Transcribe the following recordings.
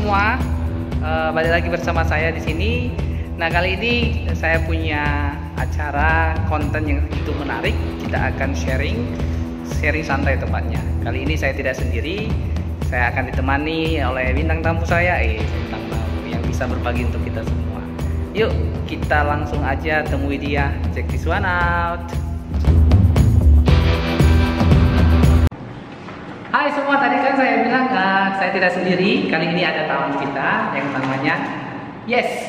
semua, balik lagi bersama saya di sini. Nah, kali ini saya punya acara konten yang begitu menarik. Kita akan sharing santai tepatnya. Kali ini saya tidak sendiri, saya akan ditemani oleh bintang tamu saya, bintang tamu yang bisa berbagi untuk kita semua. Yuk, kita langsung aja temui dia. Check this one out. Hai semua, tadi kan saya bilang saya tidak sendiri. Kali ini ada tamu kita yang namanya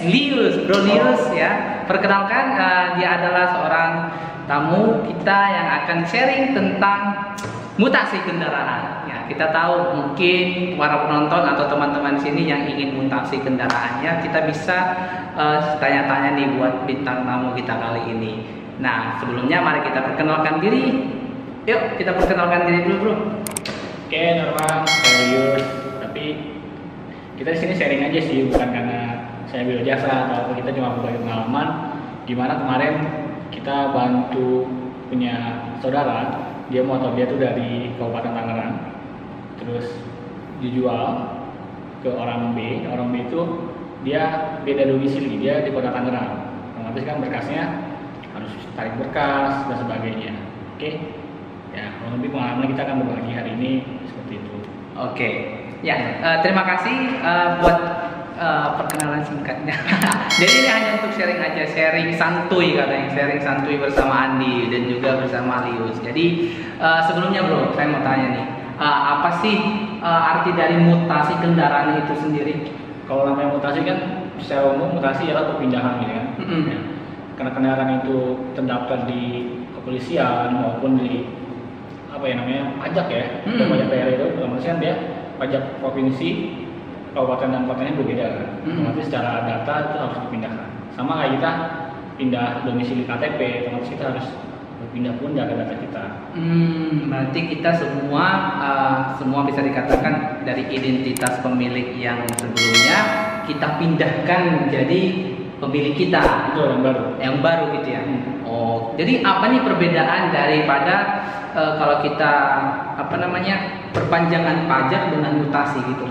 Lius, Bro Lius ya. Perkenalkan, dia adalah seorang tamu kita yang akan sharing tentang mutasi kendaraan. Ya, kita tahu mungkin para penonton atau teman-teman sini yang ingin mutasi kendaraannya, kita bisa tanya-tanya nih buat bintang tamu kita kali ini. Nah, sebelumnya mari kita perkenalkan diri. Yuk, kita perkenalkan diri dulu, Bro. Oke, Norman, saya Lius. Tapi kita di sini sharing aja sih, bukan karena saya bela jasa atau kita cuma berbagi pengalaman. Gimana kemarin kita bantu punya saudara, dia motor dia tuh dari Kabupaten Tangerang, terus dijual ke orang B. Orang B itu dia beda domisili, dia di Kota Tangerang. Otomatis kan berkasnya harus tarik berkas dan sebagainya. Oke. Ya, kurang lebih pengalaman kita akan berbagi hari ini seperti itu. Oke, ya terima kasih buat perkenalan singkatnya. Jadi ini hanya untuk sharing aja, sharing santuy katanya, sharing santuy bersama Andi dan juga bersama Lius. Jadi sebelumnya Bro, saya mau tanya nih, apa sih arti dari mutasi kendaraan itu sendiri? Kalau namanya mutasi kan secara umum mutasi adalah perpindahan gitu kan. Ya. Karena kendaraan itu terdaftar di kepolisian maupun di pajak ya, pajak daerah itu otomatis kan dia pajak provinsi, kabupaten dan kotanya berbeda kan. Otomatis secara data itu harus dipindahkan. Sama kayak kita pindah domisili KTP, otomatis kita harus berpindah pun data kita. Berarti kita semua bisa dikatakan dari identitas pemilik yang sebelumnya kita pindahkan menjadi pemilik kita. Itu yang baru gitu ya. Oh, jadi apa nih perbedaan daripada kalau kita perpanjangan pajak dengan mutasi gitu?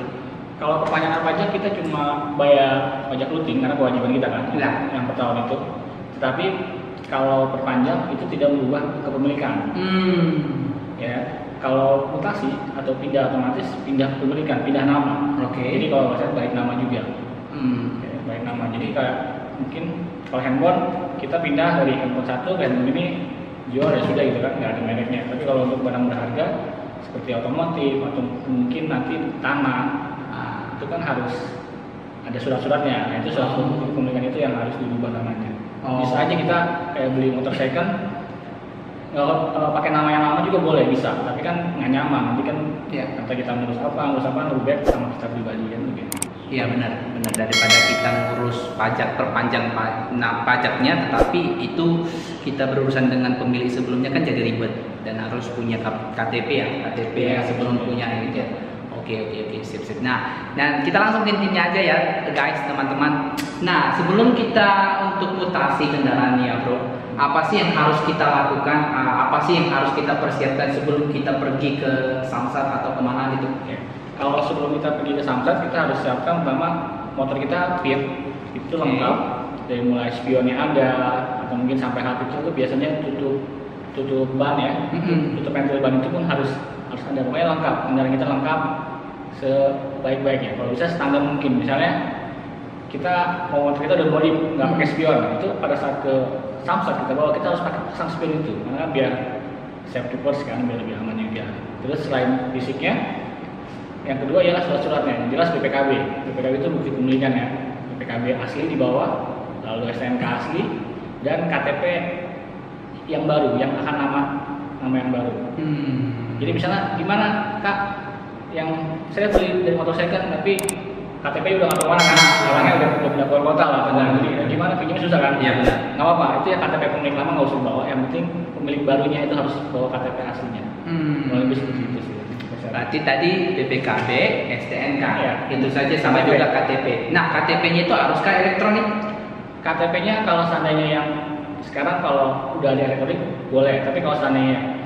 Kalau perpanjangan pajak kita cuma bayar pajak rutin karena kewajiban kita kan, yang per tahun itu. Tetapi kalau perpanjang itu tidak merubah kepemilikan. Ya, kalau mutasi atau pindah otomatis pindah kepemilikan, pindah nama. Oke. Jadi kalau saya balik nama juga. Ya, balik nama. Jadi kayak mungkin kalau handphone kita pindah dari handphone satu ke handphone ini jual ya sudah gitu kan, nggak ada mereknya. Tapi kalau untuk barang berharga seperti otomotif atau mungkin nanti tanah, itu kan harus ada surat-suratnya. Nah, itu surat kepemilikan itu yang harus dirubah namanya. Bisa aja kita kayak beli motor second, pakai nama yang lama juga boleh, bisa. Tapi kan nggak nyaman. Nanti kan kata kita ngurus apa lebih baik sama kita pribadi kan begitu. Iya benar daripada kita ngurus pajak perpanjang pajaknya, tetapi itu kita berurusan dengan pemilik sebelumnya kan jadi ribet dan harus punya KTP yang sebelum punya gitu ya. Oke, sip. Nah, dan kita langsung ke intinya aja ya guys, teman-teman. Nah, sebelum kita untuk mutasi kendaraan ya Bro, apa sih yang harus kita lakukan? Apa sih yang harus kita persiapkan sebelum kita pergi ke Samsat atau kemana gitu? Kalau sebelum kita pergi ke Samsat, kita harus siapkan pertama motor kita fit, itu lengkap dari mulai spionnya ada atau mungkin sampai hard itu biasanya tutup ban ya, tutup pentil ban itu pun harus ada, pokoknya lengkap, kendaraan kita lengkap sebaik-baiknya. Kalau bisa standar mungkin, misalnya kita motor kita udah modif nggak pakai spion, itu pada saat ke Samsat kita bawa kita harus pakai pasang spion itu, karena biar safety first kan, biar lebih aman juga. Terus selain fisiknya, yang kedua ialah surat-suratnya, yang jelas BPKB. BPKB itu bukti kepemilikan ya. BPKB asli di bawah, lalu STNK asli dan KTP yang baru, yang akan nama yang baru. Jadi misalnya gimana Kak, yang saya beli dari motor second tapi KTP udah nggak tahu mana kan, orangnya udah pindah keluar kota lah, jadi gimana pinjamnya susah kan? Iya benar. Nggak apa-apa, itu ya KTP pemilik lama nggak usah bawa, yang penting pemilik barunya itu harus bawa KTP aslinya. Lebih seperti itu sih. Berarti tadi BPKB, STNK, itu saja sama juga KTP. Nah, KTP-nya itu haruskah elektronik? KTP-nya kalau seandainya yang sekarang kalau udah ada elektronik boleh, tapi kalau seandainya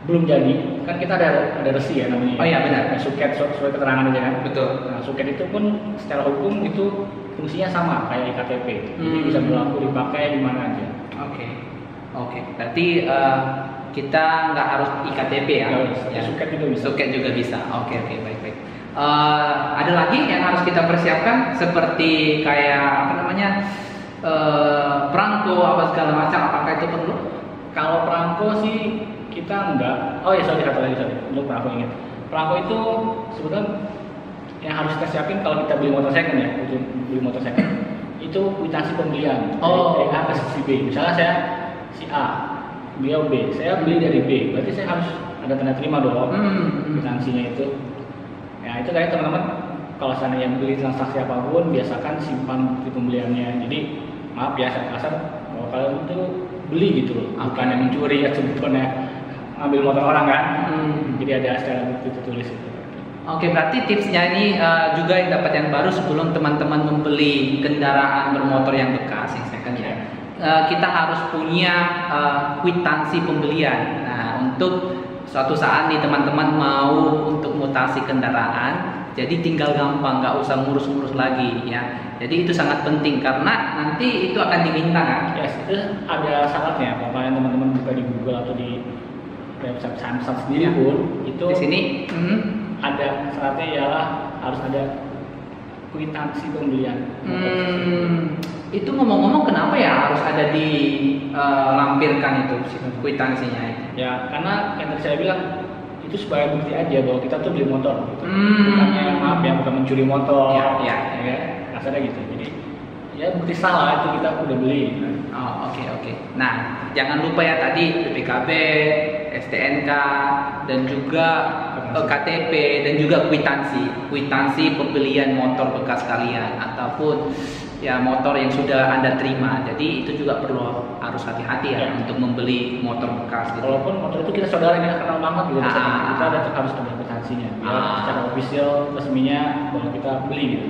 belum jadi, kan kita ada resi ya namanya. Oh iya benar. Suket surat keterangan aja kan. Betul. Nah, suket itu pun secara hukum itu fungsinya sama kayak iktp. Jadi bisa berlaku dipakai di mana aja. Oke. Berarti kita nggak harus iktp ya? Ya. Suket juga bisa. Suket juga bisa. Oke, baik. Ada lagi yang harus kita persiapkan seperti kayak apa namanya perangko apa segala macam, apakah itu perlu? Kalau perangko sih kita enggak. Oh ya, satu lagi untuk perangko ingat. Perangko itu sebetulnya yang harus kita siapin kalau kita beli motor second ya, untuk beli motor second itu kwitansi pembelian dari A ke si B. Misalnya saya si A, beliau B, saya beli dari B, berarti saya harus ada tanda terima dong kwitansinya itu. Ya itu kayak teman-teman kalau seandainya beli transaksi apapun biasakan simpan di pembeliannya. Jadi maaf ya saya kasar kalau kalian itu beli gitu loh, bukan yang mencuri ya sebetulnya ambil motor orang kan. Jadi ada secara bukti tertulis itu. Oke, berarti tipsnya ini juga yang dapat yang baru sebelum teman-teman membeli kendaraan bermotor yang bekas yang second ya. Kita harus punya kwitansi pembelian. Nah, untuk suatu saat nih teman-teman mau untuk mutasi kendaraan, jadi tinggal gampang, nggak usah ngurus-ngurus lagi ya. Jadi itu sangat penting karena nanti itu akan diminta kan. Yes, itu ada syaratnya. Kalau kalian teman-teman buka di Google atau di website Samsat sendiri pun itu di sini ada syaratnya ialah harus ada kwitansi pembelian. Itu ngomong-ngomong kenapa ya harus ada di lampirkan itu kwitansinya? Ya karena yang tadi saya bilang itu sebagai bukti aja bahwa kita tuh beli motor gitu. Bukannya maaf ya, bukan mencuri motor. Ya kasarnya gitu. Jadi ya bukti salah itu kita udah beli. Oke. Nah, jangan lupa ya tadi BPKB, STNK dan juga KTP dan juga kwitansi pembelian motor bekas kalian ataupun ya motor yang sudah Anda terima. Jadi itu juga harus hati-hati ya untuk membeli motor bekas gitu. Walaupun motor itu kita saudara kita kenal banget gitu, kita harus ada kwitansinya. Secara official resminya bahwa kita beli gitu.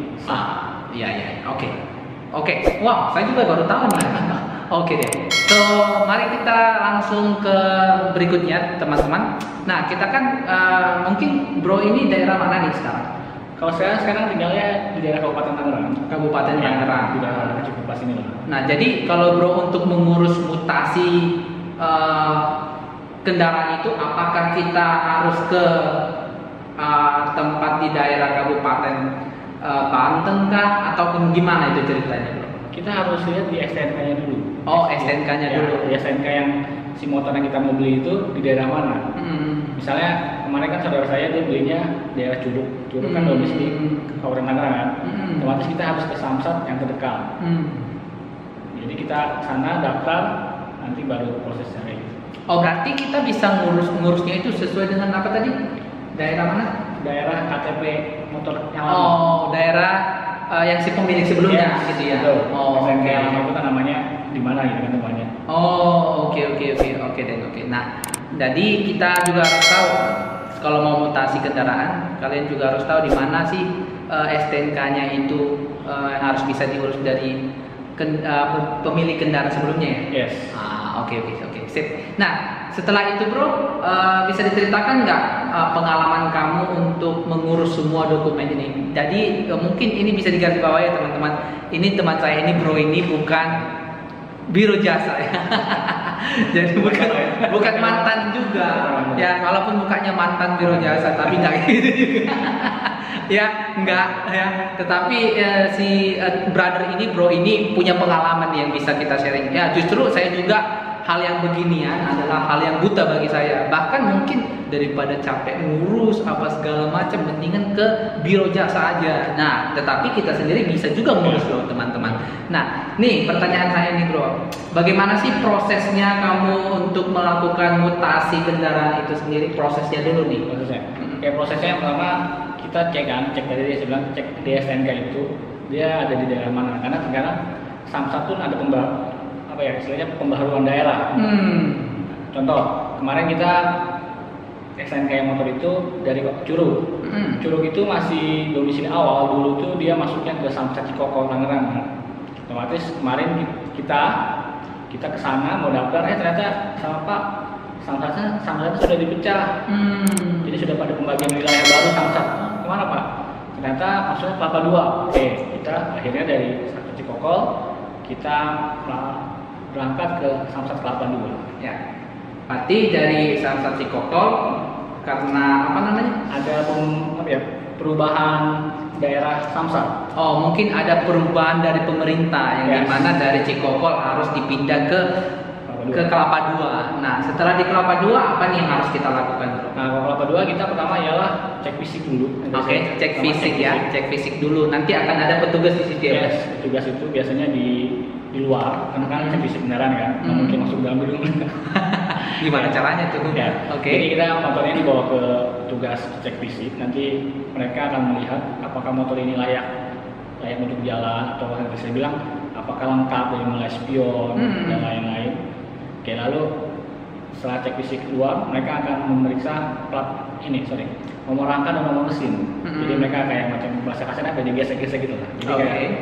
Iya. Oke. Wow, saya juga baru tahu nih. Oke deh. So, mari kita langsung ke berikutnya, teman-teman. Nah, kita kan mungkin Bro ini daerah mana nih sekarang? Kalau saya sekarang tinggalnya di daerah Kabupaten Tangerang. Kabupaten Tangerang. Di daerah Cikupa sini lah. Nah, jadi kalau Bro untuk mengurus mutasi kendaraan itu, apakah kita harus ke tempat di daerah Kabupaten Banten kah ataupun gimana itu ceritanya, Bro? Kita harus lihat di STNK-nya dulu. STNK-nya dulu. Di STNK yang si motor yang kita mau beli itu di daerah mana? Misalnya kemarin kan saudara saya dia belinya daerah Curug kan domisili Kabupaten Tangerang kan. Otomatis kita harus ke Samsat yang terdekat. Jadi kita sana daftar, nanti baru proses cari. Berarti kita bisa ngurusnya itu sesuai dengan apa tadi? Daerah mana? Daerah KTP motor yang lama. Daerah yang si pemilik sebelumnya gitu ya. STNK yang lama itu kan namanya di mana gitu kan namanya. Oke. Nah, jadi kita juga harus tahu kalau mau mutasi kendaraan, kalian juga harus tahu di mana sih STNK-nya itu harus bisa diurus dari pemilik kendaraan sebelumnya ya. Yes. Oke. Sip. Nah, setelah itu Bro, bisa diceritakan nggak pengalaman kamu untuk mengurus semua dokumen ini? Jadi mungkin ini bisa digarisbawahi ya teman-teman. Ini teman saya ini Bro ini bukan biro jasa ya. Jadi bukan mantan juga. Ya, walaupun mukanya mantan biro jasa tapi nggak gitu juga. Ya, enggak ya. Tetapi si brother ini, Bro ini punya pengalaman yang bisa kita sharing. Ya, justru saya juga hal yang beginian adalah hal yang buta bagi saya. Bahkan mungkin daripada capek ngurus apa segala macam, mendingan ke biro jasa aja. Nah, tetapi kita sendiri bisa juga ngurus loh teman-teman. Nah, nih pertanyaan saya nih Bro, bagaimana sih prosesnya kamu untuk melakukan mutasi kendaraan itu sendiri? Prosesnya dulu nih. Prosesnya yang pertama kita cek tadi dia bilang cek di STNK itu dia ada di daerah mana. Karena sekarang Samsat pun ada istilahnya pembaharuan daerah. Contoh, kemarin kita STNK yang motor itu dari Curug. Curug itu masih domisili awal, dulu tuh dia masuknya ke Samsat Cikokol Tangerang. Otomatis kemarin kita ke sana mau daftar, ternyata sama Pak Samsatnya sudah dipecah. Jadi sudah pada pembagian wilayah baru Samsat. Kemana Pak? Ternyata maksudnya Kelapa Dua. Oke, kita akhirnya dari Samsat Cikokol kita berangkat ke Samsat Kelapa Dua. Ya. Berarti dari Samsat Cikokol karena apa namanya? Ada perubahan daerah Samsat. Oh, mungkin ada perubahan dari pemerintah yang dimana dari Cikokol harus dipindah ke Kelapa Dua. Nah, setelah di Kelapa Dua apa nih yang harus kita lakukan, Bro? Nah, kalau Kelapa Dua kita pertama ialah cek fisik dulu. Oke, cek fisik ya, cek fisik dulu. Nanti akan ada petugas di situ ya. Yes, petugas itu biasanya di luar, karena kan cek fisik beneran kan, nggak mungkin masuk dalam gedung. Gimana caranya tuh? Ya. Oke. Jadi kita motornya dibawa ke petugas cek fisik. Nanti mereka akan melihat apakah motor ini layak untuk jalan atau yang saya bilang apakah lengkap dari mulai spion dan lain-lain. Oke, lalu setelah cek fisik keluar, mereka akan memeriksa nomor rangka dan nomor mesin. Jadi mereka kayak macam bahasa kasarnya kayak gesek-gesek gitu lah. Jadi kayak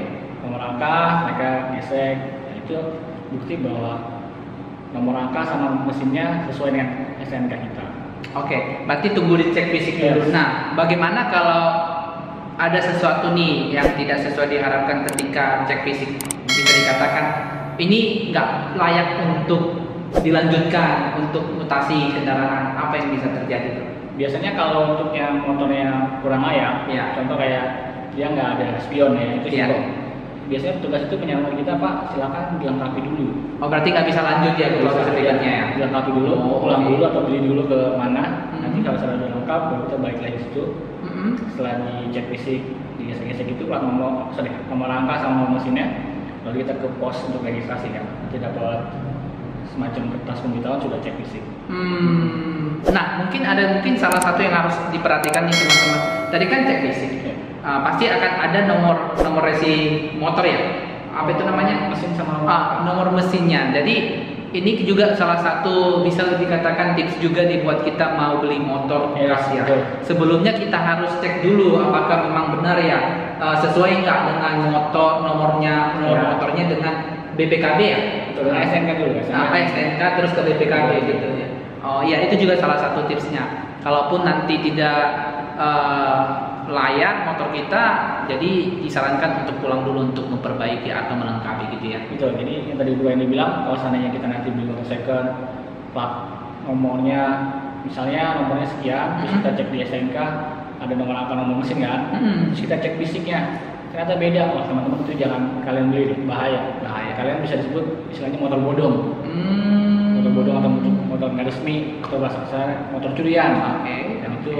nomor rangka mereka gesek, nah, itu bukti bahwa nomor rangka sama mesinnya sesuai dengan SNK kita. Oke, berarti tunggu dicek fisik dulu. Nah, bagaimana kalau ada sesuatu nih yang tidak sesuai diharapkan ketika cek fisik? Bisa dikatakan ini nggak layak untuk dilanjutkan untuk mutasi kendaraan, apa yang bisa terjadi tuh? Biasanya kalau untuk yang motornya kurang layak, contoh kayak dia nggak ada spion ya, itu biasanya petugas itu menyatakan kita, Pak, silakan dilengkapi dulu. Oh, berarti nggak bisa lanjut ya proses berikutnya ya? Dilengkapi dulu, pulang dulu atau beli dulu ke mana, nanti kalau sudah lengkap baru kita balik lagi ke situ. Setelah dicek fisik, digesek-gesek itu plat nomor rangka sama nomor mesinnya, lalu kita ke pos untuk registrasi ya. Nanti dapat semacam kertas pemberitahuan sudah cek fisik. Nah, mungkin salah satu yang harus diperhatikan nih teman-teman. Tadi kan cek fisik. Pasti akan ada nomor resi motor ya. Apa itu namanya? Mesin sama nomor mesinnya. Jadi ini juga salah satu bisa dikatakan tips juga dibuat kita mau beli motor bekas ya. Sebelumnya kita harus cek dulu apakah memang benar ya sesuai nggak dengan nomor motornya dengan BPKB ya. Betul, SNK dulu. SNK terus ke BPKB gitu ya. Oh iya, itu juga salah satu tipsnya. Kalaupun nanti tidak layak motor kita, jadi disarankan untuk pulang dulu untuk memperbaiki atau melengkapi gitu ya. Betul. Jadi yang tadi Bu Eni bilang, kalau seandainya kita nanti beli motor second, plat nomornya misalnya nomornya sekian, terus kita cek di SNK ada nomor angka nomor mesin kan, terus kita cek fisiknya ternyata beda. Wah, teman-teman itu jangan kalian beli deh, bahaya. Kalian bisa disebut istilahnya motor bodong. Motor bodong atau motor nggak resmi atau bahasa kasar motor curian. Dan itu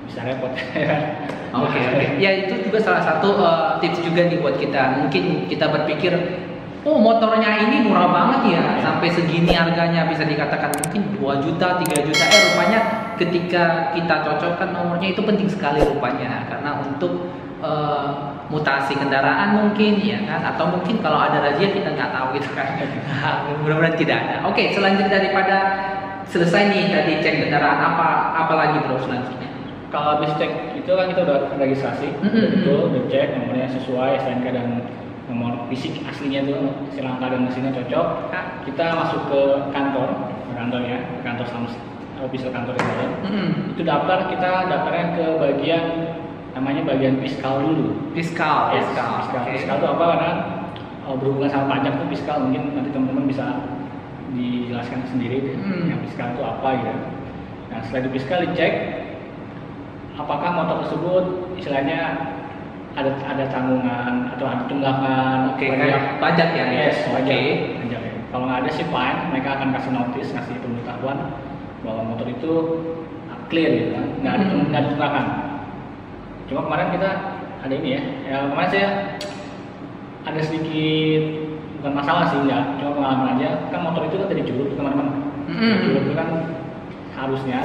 bisa repot. Oke. Ya, itu juga salah satu tips juga nih buat kita. Mungkin kita berpikir, oh motornya ini murah banget ya, sampai segini harganya, bisa dikatakan mungkin 2 juta, 3 juta. Rupanya ketika kita cocokkan nomornya itu penting sekali rupanya, karena untuk mutasi kendaraan mungkin ya kan, atau mungkin kalau ada razia kita nggak tahu gitu kan. Mudah-mudahan tidak ada. Oke, selanjutnya daripada selesai nih tadi cek kendaraan, apa lagi bro selanjutnya? Kalau habis cek itu kan kita udah registrasi, betul, udah cek nomornya sesuai SNK dan nomor fisik aslinya tuh si rangka dan mesinnya cocok. Kita masuk ke kantornya, kantor Samsat, official kantor yang lain. Itu daftarnya ke bagian namanya bagian fiskal dulu. Fiskal itu apa? Karena berhubungan sama pajak tuh fiskal, mungkin nanti teman-teman bisa dijelaskan sendiri yang fiskal itu apa gitu. Nah, setelah itu fiskal dicek apakah motor tersebut istilahnya ada tanggungan atau ada tunggakan pajak ya? Yes, pajak. Kalau nggak ada sih fine, mereka akan kasih notice, kasih pemberitahuan bahwa motor itu clear gitu kan, nggak ada tunggakan. Cuma kemarin kita ada ini ya kemarin saya ada sedikit bukan masalah sih ya, cuma pengalaman aja. Kan motor itu kan dari Curug teman-teman. Curug itu kan harusnya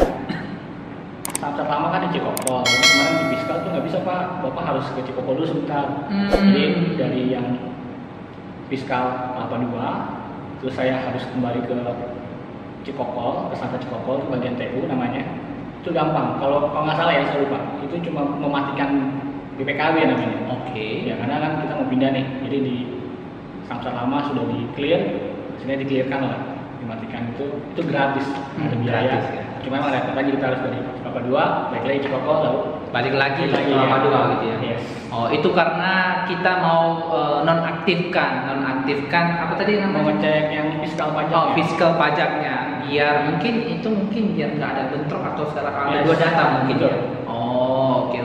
saat pertama kan di Cikokol, kemarin di fiskal tuh nggak bisa Pak, Bapak harus ke Cikokol dulu sebentar. Jadi dari yang fiskal Kelapa Dua, terus saya harus kembali ke Cikokol, ke Samsat Cikokol, bagian TU namanya. Itu gampang, kalau nggak salah ya saya lupa, itu cuma mematikan BPKB namanya. Ya karena kan kita mau pindah nih, jadi di Samsat lama sudah di clear, sini di clearkan lah. dimatikan itu gratis, ada biaya. Gratis, ya. Cuma memang repot aja, kita harus dari Kelapa 2 balik lagi Cikokol lalu balik lagi balik ke Kelapa ya. 2 gitu ya. Yes. Oh, itu karena kita mau nonaktifkan apa tadi Mau namanya? ngecek yang fiskal pajak. Oh, fiskal pajaknya, biar mungkin biar nggak ada bentrok atau segala hal. Ada Yes. dua data mungkin Betul. ya. Oh, oke.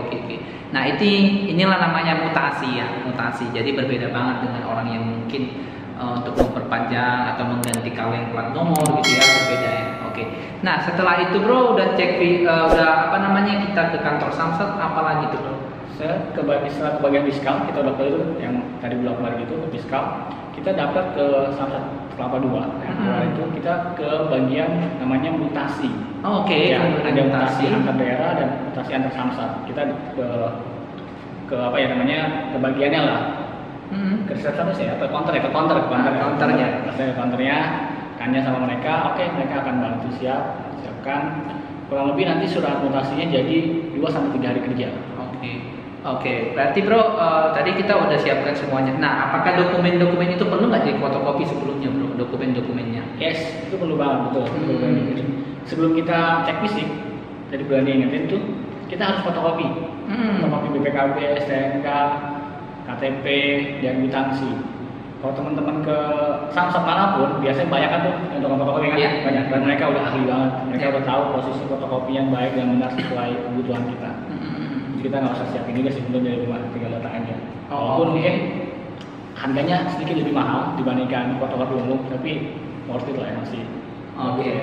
Nah, inilah namanya mutasi ya, mutasi. Jadi berbeda banget dengan orang yang mungkin untuk memperpanjang atau mengganti kaleng plat nomor gitu ya, berbeda ya. Oke. Nah, setelah itu bro udah cek kita ke kantor Samsat, apa lagi tuh bro? Setelah ke bagian fiskal, kita udah itu yang tadi belum kemarin itu ke fiskal, kita dapat ke Samsat Kelapa 2. Yang keluar itu kita ke bagian namanya mutasi. Oh, oke. Ya, Kemudian ada mutasi antar daerah dan mutasi antar Samsat. Kita ke apa ya namanya, ke bagiannya lah. Ke resepsionis ya, atau counter. Counternya. Ke counternya, tanya sama mereka, oke, mereka akan bantu siapkan. Kurang lebih nanti surat mutasinya jadi 2-3 hari kerja. Oke, berarti bro, tadi kita udah siapkan semuanya. Nah, apakah dokumen-dokumen itu perlu nggak difotokopi sebelumnya bro, dokumen-dokumennya? Yes, itu perlu banget, betul. Sebelum kita cek fisik, tadi berani ingetin tuh, kita harus fotokopi. Fotokopi BPKB, STNK, KTP, dan kwitansi. Kalau teman-teman ke Samsat manapun, biasanya banyak kan tuh untuk fotokopi kan? Iya. Banyak, dan mereka udah ahli banget. Mereka udah tahu posisi fotokopi yang baik dan benar sesuai kebutuhan kita. Jadi kita nggak usah siapin juga sih, untuk dari rumah tinggal datang aja. Walaupun mungkin harganya sedikit lebih mahal dibandingkan fotokopi umum, tapi worth it lah ya, masih. Oke.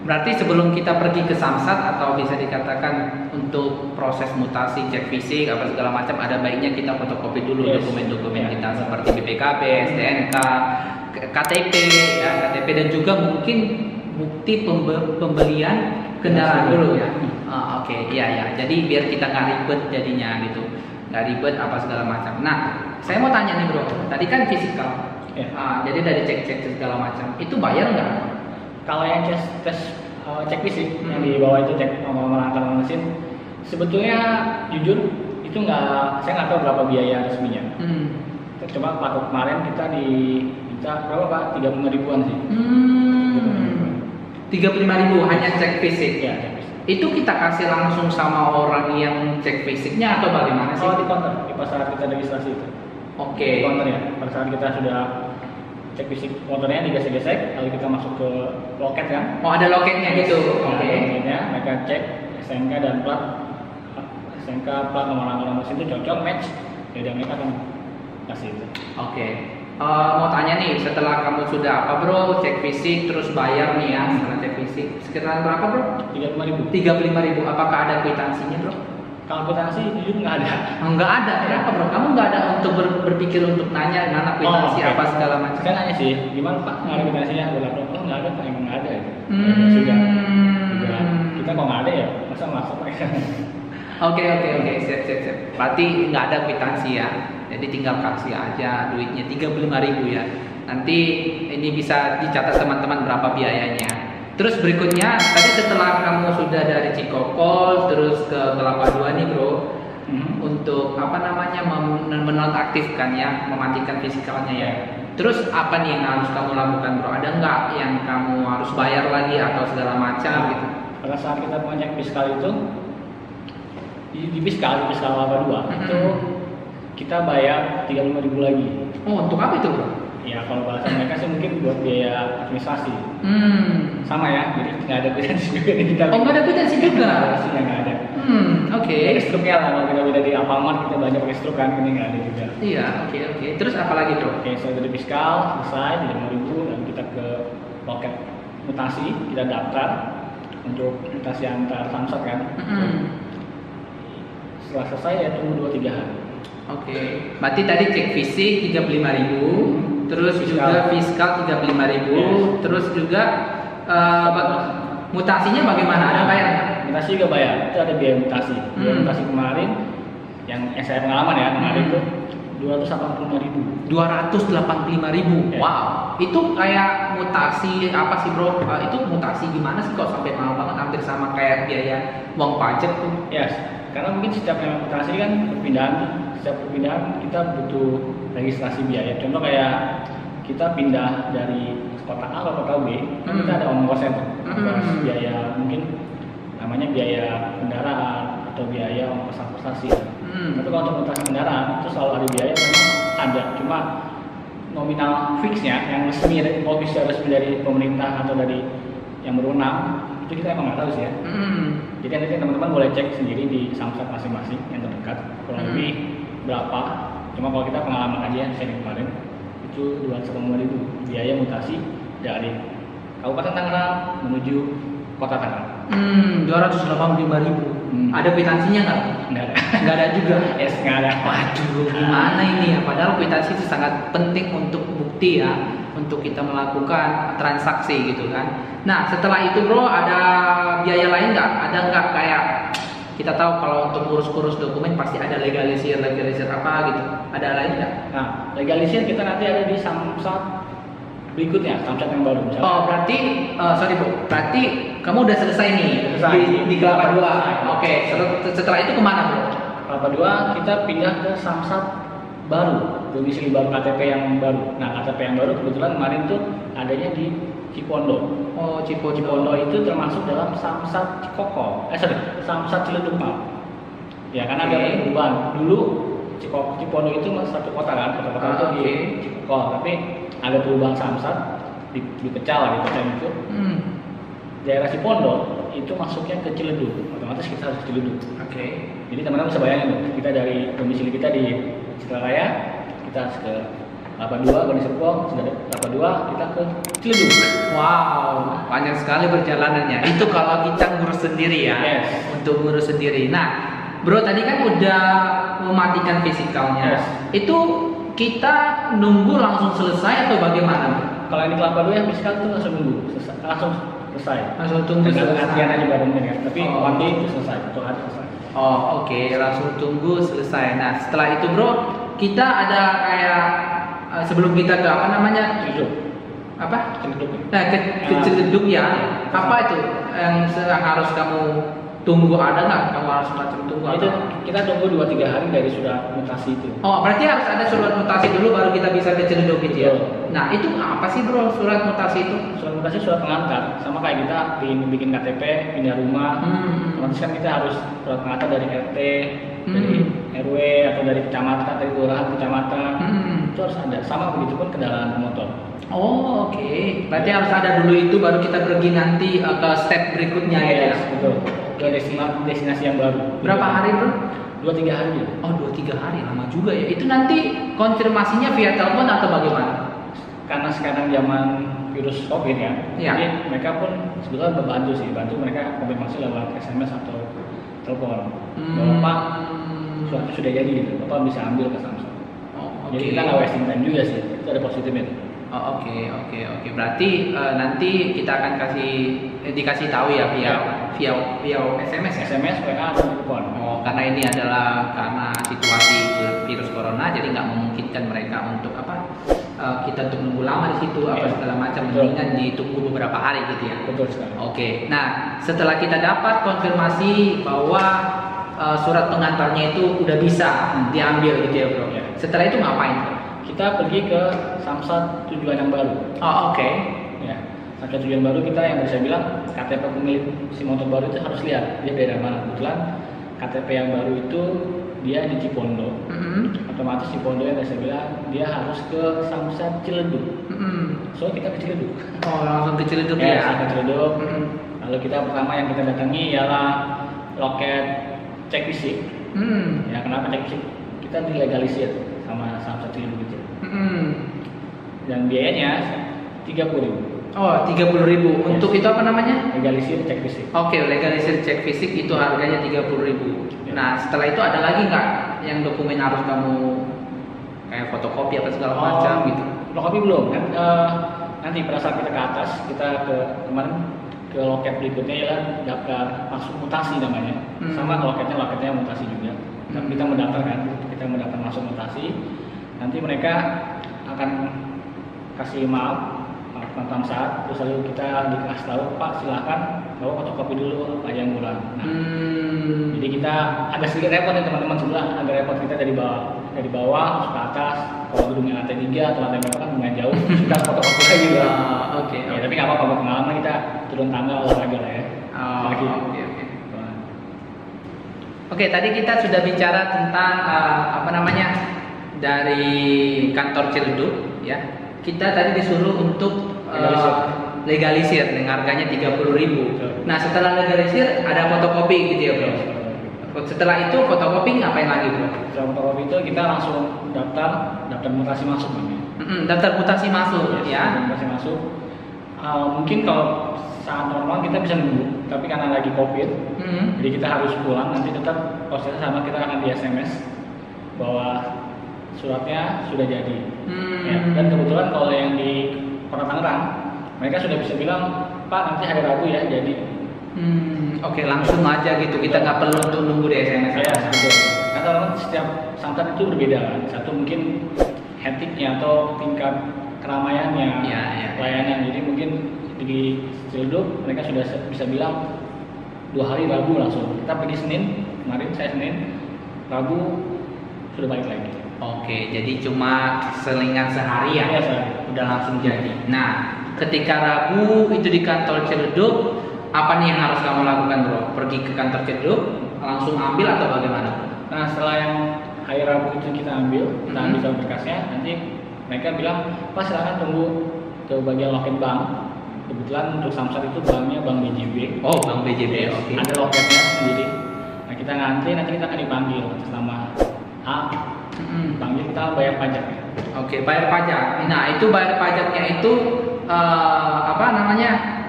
Berarti sebelum kita pergi ke Samsat atau bisa dikatakan untuk proses mutasi, cek fisik, apa segala macam, ada baiknya kita fotokopi dulu dokumen-dokumen kita seperti BPKB, STNK, KTP, ya, KTP dan juga mungkin bukti pembelian kendaraan dulu ya. Oke. Iya. Jadi biar kita nggak ribet jadinya gitu, nggak ribet apa segala macam. Nah, saya mau tanya nih bro, tadi kan fisikal, jadi dari cek segala macam, itu bayar nggak? Kalau yang tes cek fisik yang di bawah itu cek nomor antar mesin, sebetulnya jujur itu saya nggak tahu berapa biaya resminya. Coba waktu kemarin kita diminta berapa pak? 35 ribuan sih. 35.000 hanya cek fisik. Ya, cek fisik. Itu kita kasih langsung sama orang yang cek fisiknya atau bagaimana sih? Oh, di counter, di pas saat kita registrasi itu. Oke. Di counter ya, pada saat kita sudah cek fisik motornya digesek-gesek, lalu kita masuk ke loket kan. Oh, ada loketnya gitu. Oke. Oke. Loketnya, mereka cek STNK dan STNK plat nomor mesin itu cocok match, jadi mereka akan kasih itu. Oke. Mau tanya nih, setelah kamu sudah bro, cek fisik terus bayar nih ya, setelah cek fisik sekitar berapa bro? 35.000. 35.000. Apakah ada kwitansinya bro? Kalau kwitansi jujur nggak ada. Nggak ada. Kenapa bro? Kamu nggak ada untuk berpikir untuk nanya mana kwitansi apa segala macam? Saya nanya sih, gimana pak nggak ada kwitansinya? Gue bilang, oh nggak ada pak, emang nggak ada. Sudah. Kita kok nggak ada ya, masa masuk pak? Oke, siap. Berarti nggak ada kwitansi ya. Jadi tinggal kasih aja duitnya 35.000 ya. Nanti ini bisa dicatat teman-teman berapa biayanya. Terus berikutnya tadi setelah kamu sudah dari Cikokol terus ke Kelapa 2 nih bro, untuk menonaktifkan ya, mematikan fiskalnya ya. Terus apa nih yang harus kamu lakukan bro? Ada nggak yang kamu harus bayar lagi atau segala macam gitu? Pada saat kita mengecek fiskal itu di fiskal Kelapa 2 itu kita bayar 35.000 lagi. Oh, untuk apa itu bro? Ya kalau bahasa mereka sih mungkin buat biaya administrasi. Sama ya, jadi nggak ada kwitansi juga nih kita. Oh, nggak ada kwitansi juga? Kwitansinya nggak ada. Oke. Pakai struknya lah, kalau kita beda di Alfamart kita banyak pakai struk kan, ini nggak ada juga. Iya, oke. Terus apa lagi bro? Oke, setelah dari fiskal selesai 35.000 dan kita ke loket mutasi, kita daftar untuk mutasi antar Samsat kan. Setelah selesai ya tunggu 2-3 hari. Oke. Berarti tadi cek fisik 35.000, terus juga fiskal 35.000, terus juga mutasinya bagaimana? Ada bayar nggak? Mutasi juga bayar, itu ada biaya mutasi. Biaya mutasi kemarin yang saya pengalaman ya kemarin itu 285.000. 285.000. Ya. Wow. Itu kayak mutasi apa sih bro? Itu mutasi gimana sih kok sampai mahal banget, hampir sama kayak biaya uang pajak tuh? Yes, karena mungkin setiap yang mutasi kan perpindahan tuh. Setiap perpindahan kita butuh registrasi biaya. Contoh kayak kita pindah dari kota A atau kota B, kan kita ada ongkosnya tuh, ongkos biaya mungkin namanya biaya kendaraan atau biaya ongkos transportasi. Tapi kalau untuk mutasi kendaraan itu selalu ada biaya, memang ada, cuma nominal fixnya yang resmi, official resmi dari pemerintah atau dari yang berwenang itu kita emang nggak tahu sih ya. Jadi nanti teman-teman boleh cek sendiri di Samsat masing-masing yang terdekat kurang lebih berapa. Cuma kalau kita pengalaman aja yang saya kemarin itu 285.000 biaya mutasi dari Kabupaten Tangerang menuju Kota Tangerang. 285.000. Ada kwitansinya nggak? Nggak ada juga. Yes, nggak ada. Waduh, gimana ini ya? Padahal kwitansi itu sangat penting untuk bukti ya, untuk kita melakukan transaksi gitu kan. Nah, setelah itu bro, ada biaya lain nggak? Ada nggak kayak kita tahu kalau untuk urus-urus dokumen pasti ada legalisir apa gitu. Ada lain nggak? Nah, legalisir kita nanti ada di Samsat berikutnya, Samsat yang baru. Misalnya. Oh, berarti sorry bro, berarti kamu udah selesai nih di Kelapa Dua. Oke, setelah itu kemana bro? Kelapa Dua kita pindah ke Samsat baru, domisili baru, KTP yang baru. Nah, KTP yang baru kebetulan kemarin tuh adanya di Cipondo. Oh, Cipondo itu termasuk dalam Samsat Cikoko. Samsat Ciledug. Ya, karena ada perubahan. Dulu Cipondo itu masih satu kota kan, kota-kota itu di Cikoko, tapi ada perubahan Samsat dipecah lah, dipecah itu. Daerah Cipondo itu masuknya ke Ciledug, otomatis kita harus ke Ciledug. Jadi teman-teman bisa bayangin tuh, kita dari domisili kita di Citaraya, kita ke Kelapa Dua, Goni Serpong, sudah Kelapa Dua, kita ke Ciledug. Wow, panjang sekali perjalanannya. Itu kalau kita ngurus sendiri ya, untuk ngurus sendiri. Nah, bro tadi kan udah mematikan fisikalnya. Itu kita nunggu langsung selesai atau bagaimana? Kalau yang di Kelapa Dua yang fisikal itu langsung nunggu, langsung selesai. Langsung tunggu selesai. Latihan aja baru mungkin ya. Tapi one day itu selesai, satu hari selesai. Oh oke, langsung tunggu selesai. Nah setelah itu bro, kita ada kayak sebelum kita ke apa namanya? Ciledug. Apa? Ciledug. Nah ke Ciledug ya. Apa itu yang harus kamu tunggu, ada nggak? Kamu harus macam tunggu itu atau? kita tunggu 2-3 hari dari surat mutasi itu. Oh berarti harus ada surat mutasi dulu baru kita bisa ke Ciledug gitu ya? Betul. Nah itu apa sih bro surat mutasi itu? Surat mutasi surat pengantar, sama kayak kita bikin KTP, pindah rumah. Otomatis kan kita harus surat pengantar dari RT, dari RW atau dari kecamatan, dari kelurahan kecamatan. Itu harus ada. Sama begitu pun kendaraan motor. Oh oke. Berarti harus ada dulu itu baru kita pergi nanti ke step berikutnya ya? Betul. Ke destinasi yang baru. Berapa hari bro? 2-3 hari. Oh 2-3 hari, lama juga ya. Itu nanti konfirmasinya via telepon atau bagaimana? Karena sekarang zaman virus COVID ya, jadi mereka pun sebetulnya bantu mereka konfirmasi lewat SMS atau telepon. Bapak sudah jadi gitu, Bapak bisa ambil ke Samsung. Jadi kita nggak wasting time juga sih, itu ada positifnya. Oh, oke. Berarti nanti kita akan dikasih tahu ya via SMS ya? SMS, WA, dan telepon. Oh, karena ini adalah karena situasi virus corona, jadi nggak memungkinkan mereka untuk kita untuk menunggu lama di situ segala macam, mendingan ditunggu beberapa hari gitu ya. Betul sekali. Oke. Nah, setelah kita dapat konfirmasi bahwa surat pengantarnya itu udah bisa diambil gitu ya bro. Setelah itu ngapain bro? Kita pergi ke Samsat tujuan yang baru. Oh oke. Ya, Samsat tujuan baru kita yang bisa bilang KTP pemilik si motor baru itu harus lihat dia daerah mana. Kebetulan KTP yang baru itu dia di Cipondo. Otomatis Cipondo yang saya bilang dia harus ke Samsat Ciledug. So kita ke Ciledug. Oh langsung ke Ciledug ya? Ke Ciledug. Lalu kita pertama yang kita datangi ialah loket cek fisik. Ya kenapa cek fisik? Kita dilegalisir sama Samsat Ciledug itu. Dan biayanya 30.000. Oh 30.000 untuk itu apa namanya? Legalisir cek fisik. Oke, legalisir cek fisik itu harganya 30.000. Nah setelah itu ada lagi nggak yang dokumen harus kamu kayak fotokopi apa segala macam gitu? Fotokopi belum kan? Nanti pada saat kita ke atas kita kemarin ke loket berikutnya ya daftar masuk mutasi namanya. Sama loketnya mutasi juga. Kita mendaftar masuk mutasi. Nanti mereka akan kasih maaf tentang saat, terus lalu kita dikasih tahu Pak silakan bawa fotokopi dulu apa yang kurang. Nah, jadi kita agak sedikit repot ya teman-teman sebelah, agak repot kita dari bawah terus ke atas kalau gedungnya lantai 3 atau lantai berapa kan lumayan jauh, kita harus fotokopi lagi lah. Oke. Ya, tapi nggak apa-apa, buat pengalaman kita turun tangga olahraga lah ya. Oke. Oke, tadi kita sudah bicara tentang dari kantor Ciledug ya. Kita tadi disuruh untuk legalisir dengan harganya 30.000. Nah, setelah legalisir ada fotokopi gitu ya, Bro. Setelah itu fotokopi ngapain lagi, Bro? Setelah fotokopi itu kita langsung daftar mutasi masuk namanya. Daftar mutasi masuk ya. Mutasi masuk. Mungkin kalau saat normal kita bisa nunggu, tapi karena lagi COVID, jadi kita harus pulang. Nanti tetap prosesnya sama, kita akan di SMS bahwa suratnya sudah jadi. Ya, dan kebetulan kalau yang di Kota Tangerang, mereka sudah bisa bilang, Pak nanti hari Rabu ya jadi. Oke, langsung aja gitu, kita nggak perlu untuk nunggu di SMS. Ya, betul. Karena setiap samsat itu berbeda kan. Satu mungkin etiknya atau tingkat keramaiannya, pelayanan. Jadi mungkin di Ciledug mereka sudah bisa bilang 2 hari Rabu langsung. Kita pergi Senin, kemarin saya Senin, Rabu sudah balik lagi. Oke, jadi cuma selingan sehari ya? Iya, sehari. Udah langsung jadi. Nah, ketika Rabu itu di kantor Ciledug, apa nih yang harus kamu lakukan, Bro? Pergi ke kantor Ciledug, langsung ambil atau bagaimana? Nah, setelah yang hari Rabu itu kita ambil berkasnya, nanti mereka bilang, Pak silakan tunggu ke bagian loket bank. Kebetulan untuk Samsat itu banknya Bank BJB. Oh, Bank BJB, oke. Ada loketnya sendiri. Nah, kita ngantri, nanti kita akan dipanggil atas nama A. Panggil, kita bayar pajak. Oke, bayar pajak. Nah, itu bayar pajaknya itu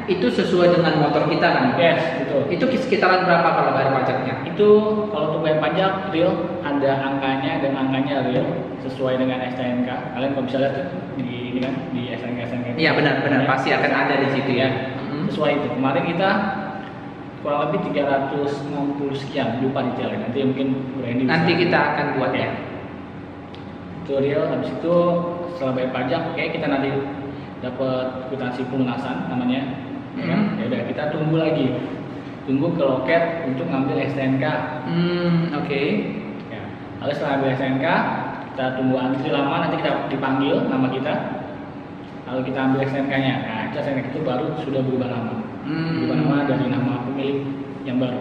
itu sesuai dengan motor kita kan? Yes, betul. Itu sekitaran berapa kalau bayar pajaknya? Itu kalau untuk bayar pajak real ada angkanya, dan angkanya real sesuai dengan STNK. Kalian kalau bisa lihat di STNK. Iya, benar pasti akan ada di situ ya. Sesuai itu. Kemarin kita kurang lebih 360 sekian, lupa detailnya. Nanti mungkin nanti kita akan buat ya. Itu real. Habis itu setelah bayar pajak, kita nanti dapat kwitansi pelunasan namanya. Ya udah, kita tunggu lagi, tunggu ke loket untuk ngambil STNK. Oke. Ya. Lalu setelah ambil STNK, kita tunggu antri lama, nanti kita dipanggil nama kita. Lalu kita ambil STNK-nya. Nah, itu STNK itu baru sudah berubah nama. Berubah nama dari nama pemilik yang baru.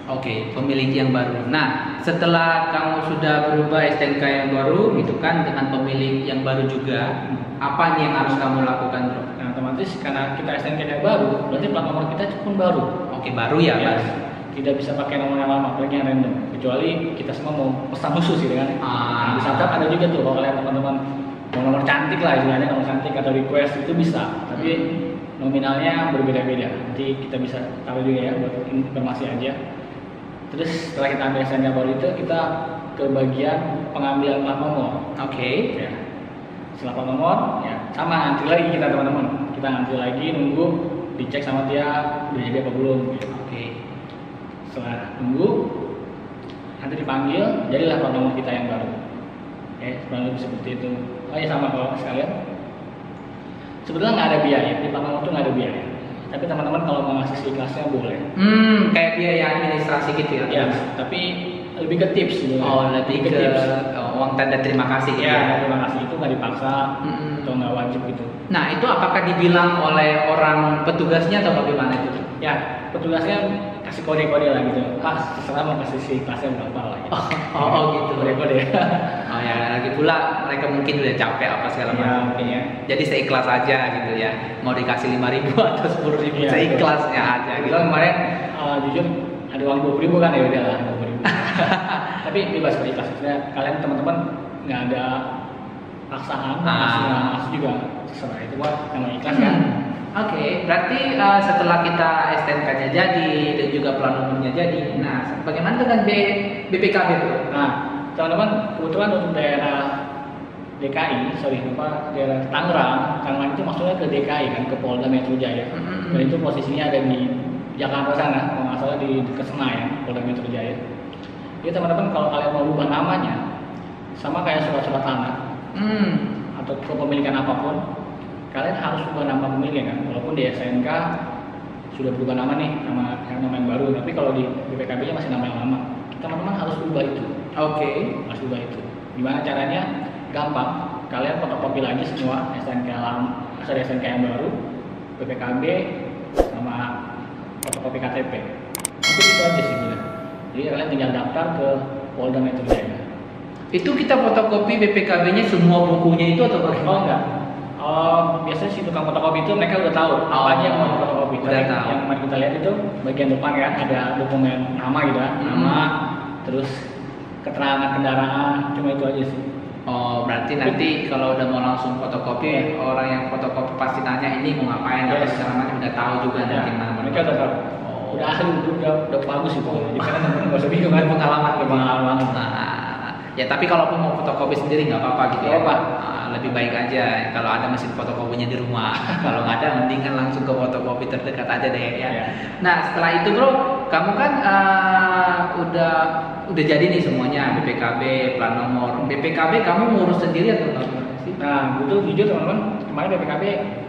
Oke, pemilik yang baru. Nah, setelah kamu sudah berubah STNK yang baru, itu kan dengan pemilik yang baru juga, apa nih yang harus kamu lakukan, Bro? Nah, otomatis karena kita STNK yang baru, berarti plat nomor kita pun baru. Oke, baru ya, ya. Mas? Tidak bisa pakai nomor yang lama, apalagi yang random. Kecuali kita semua mau pesan khusus gitu kan. Nah, di Samsat ada juga tuh, kalau kalian teman-teman mau nomor cantik lah, istilahnya nomor cantik atau request itu bisa. Tapi nominalnya berbeda-beda. Nanti kita bisa taruh juga ya, buat informasi aja. Terus setelah kita ambil STNK baru itu, kita ke bagian pengambilan plat nomor. Oke. Ya. Setelah plat nomor, ya sama antri lagi kita teman-teman. Kita antri lagi, nunggu, dicek sama dia udah jadi apa belum. Gitu. Oke. Setelah nunggu, nanti dipanggil, jadilah plat nomor kita yang baru. Oke, kurang lebih seperti itu. Oh ya, sama kalau sekalian. Sebetulnya nggak ada biaya, di plat nomor itu nggak ada biaya. Tapi teman-teman kalau mau ngasih seikhlasnya boleh. Kayak biaya administrasi gitu ya? Iya, tapi lebih ke tips gitu. Oh, lebih ke tips. Uang tanda terima kasih gitu ya? Terima kasih itu nggak dipaksa atau nggak wajib gitu. Nah, itu apakah dibilang oleh orang petugasnya atau bagaimana itu? Ya, petugasnya kasih kode-kode lah gitu. Pas, setelah mau kasih seikhlasnya berapa lah gitu. Gitu. Kode-kode. Oh ya, lagi pula mereka mungkin udah capek apa segala macam. Ya. Jadi seikhlas aja gitu ya. Mau dikasih 5.000 atau 10.000 seikhlasnya aja gitu. Kemarin jujur ada uang 20.000 kan, ya udahlah 20.000. Tapi bebas kok ikhlas. Kalian teman-teman nggak ada paksaan, masih juga terserah, itu buat nama ikhlas kan. Oke, berarti setelah kita STNK-nya jadi dan juga plat nomornya jadi, nah bagaimana dengan BPKB itu? Nah, teman-teman, kebetulan untuk daerah daerah Tangerang itu maksudnya ke DKI kan, ke Polda Metro Jaya. Dan itu posisinya ada di Jakarta sana, kalau nggak salah di dekat Senayan, Polda Metro Jaya. Jadi teman-teman kalau kalian mau ubah namanya, sama kayak surat-surat tanah atau kepemilikan apapun, kalian harus ubah nama pemilik kan. Walaupun di STNK sudah berubah nama nih, nama yang baru, tapi kalau di BPKB-nya masih nama yang lama. Teman-teman harus ubah itu. Oke. Harus ubah itu. Gimana caranya? Gampang. kalian fotokopi lagi semua SNK lama, SNK yang baru, BPKB sama fotokopi KTP. Mungkin itu aja sih bener. Jadi kalian tinggal daftar ke Polda Metro Jaya. Itu kita fotokopi BPKB-nya semua bukunya itu atau bagaimana? Oh enggak. Biasanya si tukang fotokopi itu mereka udah tahu apa aja yang mau fotokopi. Udah tahu. Yang kemarin kita lihat itu bagian depan kan ada dokumen nama gitu kan, nama, terus keterangan kendaraan, cuma itu aja sih. Oh, berarti nanti kalau udah mau langsung fotokopi, orang yang fotokopi pasti nanya ini mau ngapain, apa segala macam udah tahu juga nanti mana. Mereka udah tahu. Udah ahli, udah bagus itu. Jadi kan nggak usah bingung kan, pengalaman. Nah, ya tapi kalau mau fotokopi sendiri nggak apa-apa gitu ya. Lebih baik aja kalau ada mesin fotokopinya di rumah. Kalau nggak ada, mendingan langsung ke fotokopi terdekat aja deh ya. Nah setelah itu bro, kamu kan udah jadi nih semuanya BPKB, plat nomor. BPKB kamu ngurus sendiri atau bagaimana sih? Nah betul, jujur teman-teman, kemarin BPKB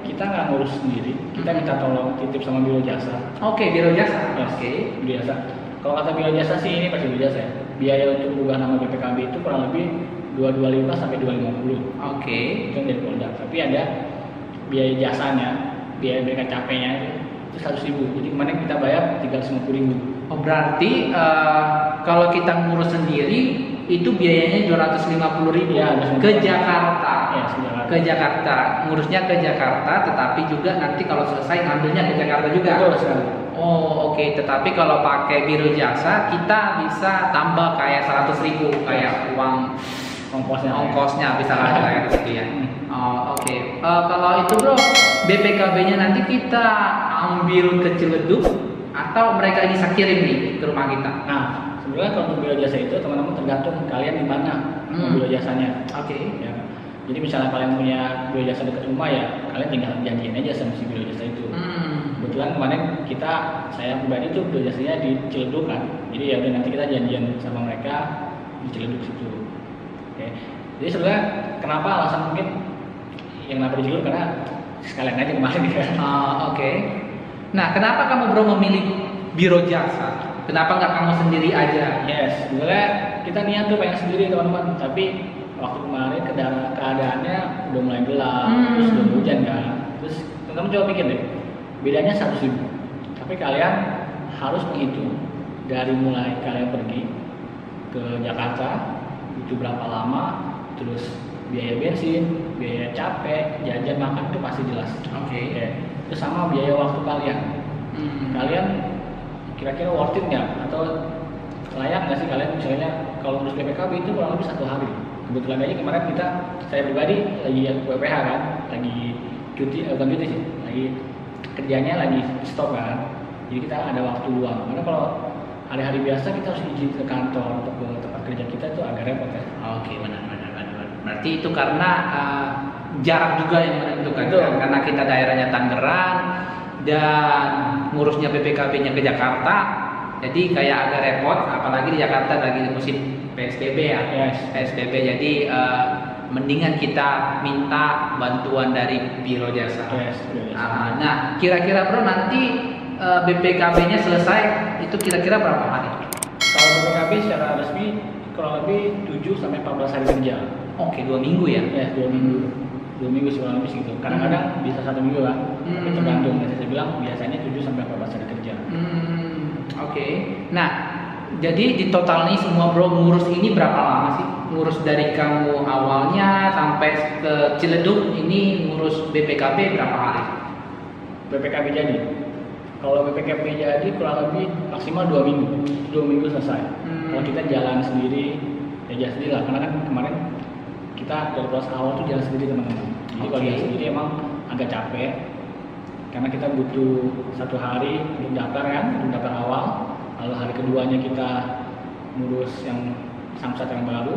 kita nggak ngurus sendiri. Kita minta tolong titip sama Biro Jasa. Oke, Biro Jasa. Yes. Oke. Biro Jasa. Kalau kata Biro Jasa sih ini pasti Biro Jasa ya. Biaya untuk ubah nama BPKB itu kurang lebih 225 sampai 250. Oke. Itu yang dari Polda. Tapi ada biaya jasanya, biaya BKCAP-nya itu 100.000. Jadi kemarin kita bayar 350.000. Oh berarti kalau kita ngurus sendiri itu biayanya 250.000 ya, ke Jakarta. Ya, ke Jakarta. Ngurusnya ke Jakarta, tetapi juga nanti kalau selesai ngambilnya ke Jakarta juga. Betul sekali. Oh oke. Tetapi kalau pakai Biro Jasa kita bisa tambah kayak 100.000 kayak uang ongkosnya bisa lah kayak gitu ya. Oh, oke. Kalau itu bro, BPKB-nya nanti kita ambil ke Ciledug atau mereka bisa kirim nih ke rumah kita? Nah, sebenarnya kalau untuk Biro Jasa itu teman-teman tergantung kalian di mana Biro Jasanya. Oke. Ya. Jadi misalnya kalian punya Biro Jasa dekat rumah ya, kalian tinggal janjiin aja sama si Biro Jasa itu. Kebetulan kemarin saya pribadi tuh Biro Jasanya di Ciledug kan. Jadi ya udah nanti kita janjian sama mereka di Ciledug situ. Oke. Jadi sebenarnya kenapa alasan mungkin yang kenapa di Ciledug karena sekalian aja kemarin ya. Oke. Nah, kenapa kamu bro memilih Biro Jasa? Kenapa nggak kamu sendiri aja? Yes, sebenarnya kita niat tuh pengen sendiri teman-teman, tapi waktu kemarin keadaannya udah mulai gelap, terus udah hujan kan. Terus teman-teman coba pikir deh, bedanya 100.000. Tapi kalian harus menghitung dari mulai kalian pergi ke Jakarta itu berapa lama, terus biaya bensin, biaya capek, jajan makan itu pasti jelas. Oke. Ya. Terus sama biaya waktu kalian. Kalian kira-kira worth it nggak? Atau layak nggak sih kalian misalnya kalau ngurus BPKB itu kurang lebih 1 hari. Kebetulan aja kemarin saya pribadi lagi WPH kan, lagi cuti, bukan cuti sih, lagi kerjanya lagi stop kan. Jadi kita ada waktu luang. Karena kalau hari-hari biasa kita harus izin ke kantor atau ke tempat kerja kita itu agak repot ya. Oke, benar. Berarti itu karena jarak juga yang menentukan kan? Karena kita daerahnya Tangerang dan ngurusnya BPKB-nya ke Jakarta, jadi kayak agak repot. Apalagi di Jakarta lagi musim PSBB ya. Yes. PSBB, jadi mendingan kita minta bantuan dari Biro Jasa. Yes. Nah, kira-kira bro nanti BPKB-nya selesai itu kira-kira berapa hari? Kalau BPKB secara resmi kurang lebih 7 sampai 14 hari kerja. Oke, 2 minggu ya? Ya, 2 minggu. 2 minggu kurang lebih segitu. Kadang-kadang bisa 1 minggu lah. Tapi tergantung. Saya bilang biasanya 7 sampai 14 hari kerja. Oke. Nah, jadi di total nih semua bro ngurus ini berapa lama sih? Ngurus dari kamu awalnya sampai ke Ciledug ini ngurus BPKB berapa hari? BPKB jadi. Kalau BPKB jadi kurang lebih maksimal 2 minggu. 2 minggu selesai. Kalau kita jalan sendiri, ya jalan sendiri lah. Karena kan kemarin kita dari proses awal tuh jalan sendiri teman-teman. Jadi kalau jalan sendiri emang agak capek. Karena kita butuh 1 hari untuk daftar kan, untuk daftar awal. Lalu hari keduanya kita ngurus yang samsat yang baru.